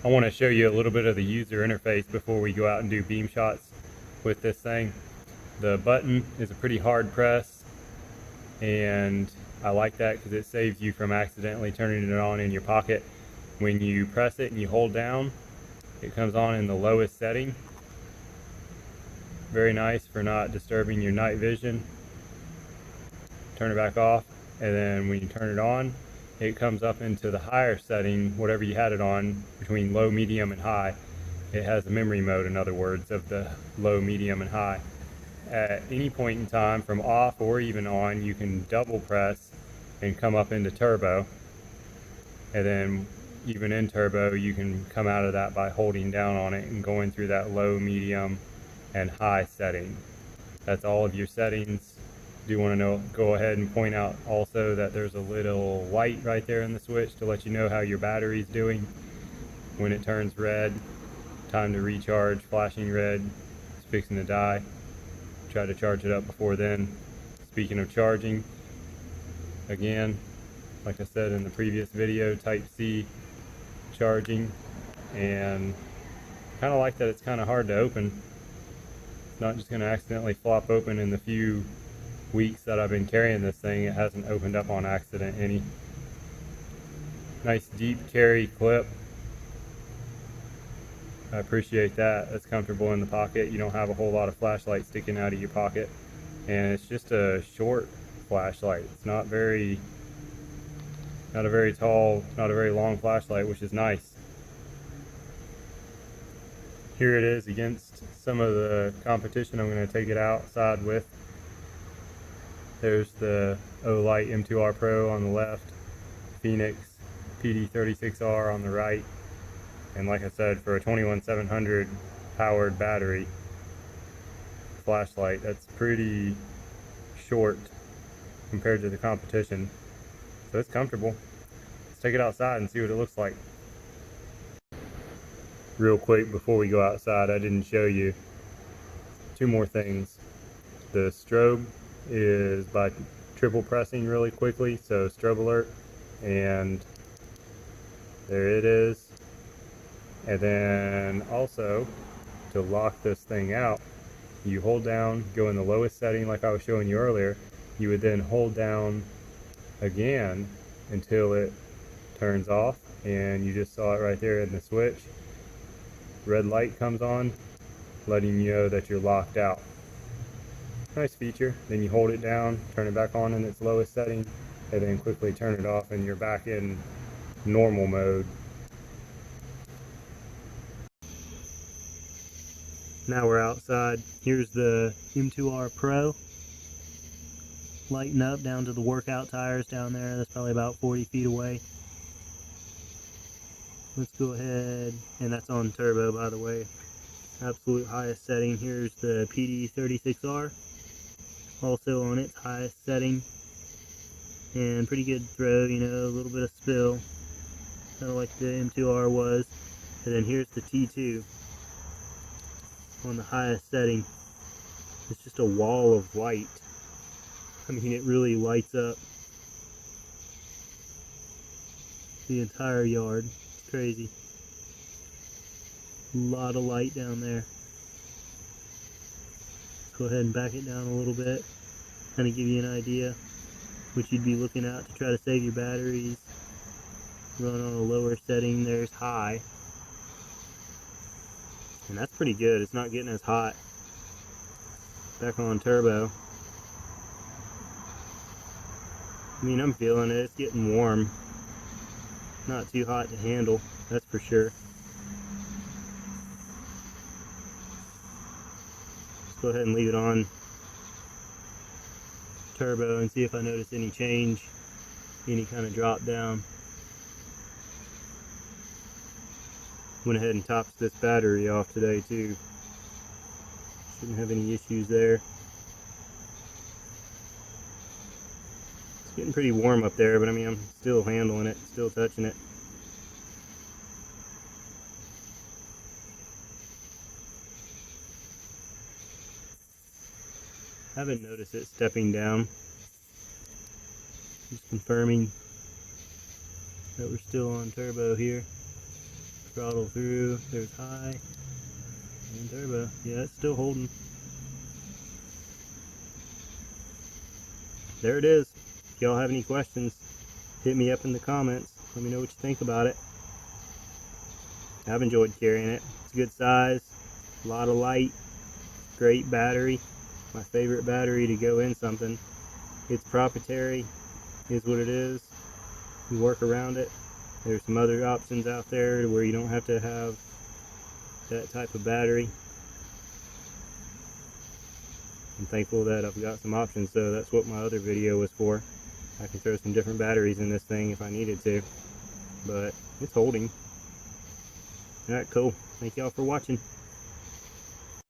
I want to show you a little bit of the user interface before we go out and do beam shots with this thing. The button is a pretty hard press, and I like that because it saves you from accidentally turning it on in your pocket. When you press it and you hold down, it comes on in the lowest setting. Very nice for not disturbing your night vision. Turn it back off, and then when you turn it on, it comes up into the higher setting, whatever you had it on, between low, medium, and high. It has a memory mode, in other words, of the low, medium, and high. At any point in time, from off or even on, you can double press and come up into turbo. And then even in turbo, you can come out of that by holding down on it and going through that low, medium, and high setting. That's all of your settings. Do want to go ahead and point out also that there's a little light right there in the switch to let you know how your battery's doing. When it turns red, time to recharge, flashing red, it's fixing to die. Try to charge it up before then. Speaking of charging, again, like I said in the previous video, Type-C charging, and kind of like that it's kind of hard to open. It's not just going to accidentally flop open in the few weeks that I've been carrying this thing. It hasn't opened up on accident any. Nice deep carry clip. I appreciate that. It's comfortable in the pocket. You don't have a whole lot of flashlight sticking out of your pocket, and it's just a short flashlight. It's not a very tall, not a very long flashlight, which is nice. Here it is against some of the competition I'm going to take it outside with. There's the Olight M2R PRO on the left, Phoenix PD36R on the right, and like I said, for a 21700 powered battery flashlight, that's pretty short compared to the competition. So it's comfortable. Let's take it outside and see what it looks like. Real quick before we go outside, I didn't show you two more things. The strobe is by triple pressing really quickly, so strobe alert, and there it is. And then also, to lock this thing out, you hold down, go in the lowest setting like I was showing you earlier. You would then hold down again until it turns off, and you just saw it right there in the switch. Red light comes on, letting you know that you're locked out. Nice feature. Then you hold it down, turn it back on in its lowest setting, and then quickly turn it off, and you're back in normal mode. Now we're outside. Here's the M2R PRO. Lighting up down to the workout tires down there. That's probably about 40 feet away. Let's go ahead, and that's on turbo, by the way. Absolute highest setting. Here's the PD36R. Also on its highest setting, and pretty good throw, you know, a little bit of spill, kind of like the M2R was. And then here's the T2 on the highest setting. It's just a wall of light. I mean, it really lights up the entire yard. It's crazy. A lot of light down there. Go ahead and back it down a little bit, kind of give you an idea what you'd be looking at to try to save your batteries. Run on a lower setting. There's high, and that's pretty good. It's not getting as hot. Back on turbo. I mean, I'm feeling it. It's getting warm. Not too hot to handle, that's for sure. Go ahead and leave it on turbo and see if I notice any change, any kind of drop down. Went ahead and topped this battery off today too. Shouldn't have any issues there. It's getting pretty warm up there, but I mean, I'm still handling it, still touching it. Haven't noticed it stepping down. Just confirming that we're still on turbo here. Throttle through, there's high, and turbo. Yeah, it's still holding. There it is. If y'all have any questions, hit me up in the comments. Let me know what you think about it. I've enjoyed carrying it. It's a good size, a lot of light, great battery. My favorite battery to go in something. It's proprietary, is what it is. You work around it. There's some other options out there where you don't have to have that type of battery. I'm thankful that I've got some options, so that's what my other video was for. I can throw some different batteries in this thing if I needed to, but it's holding. Alright, cool. Thank y'all for watching.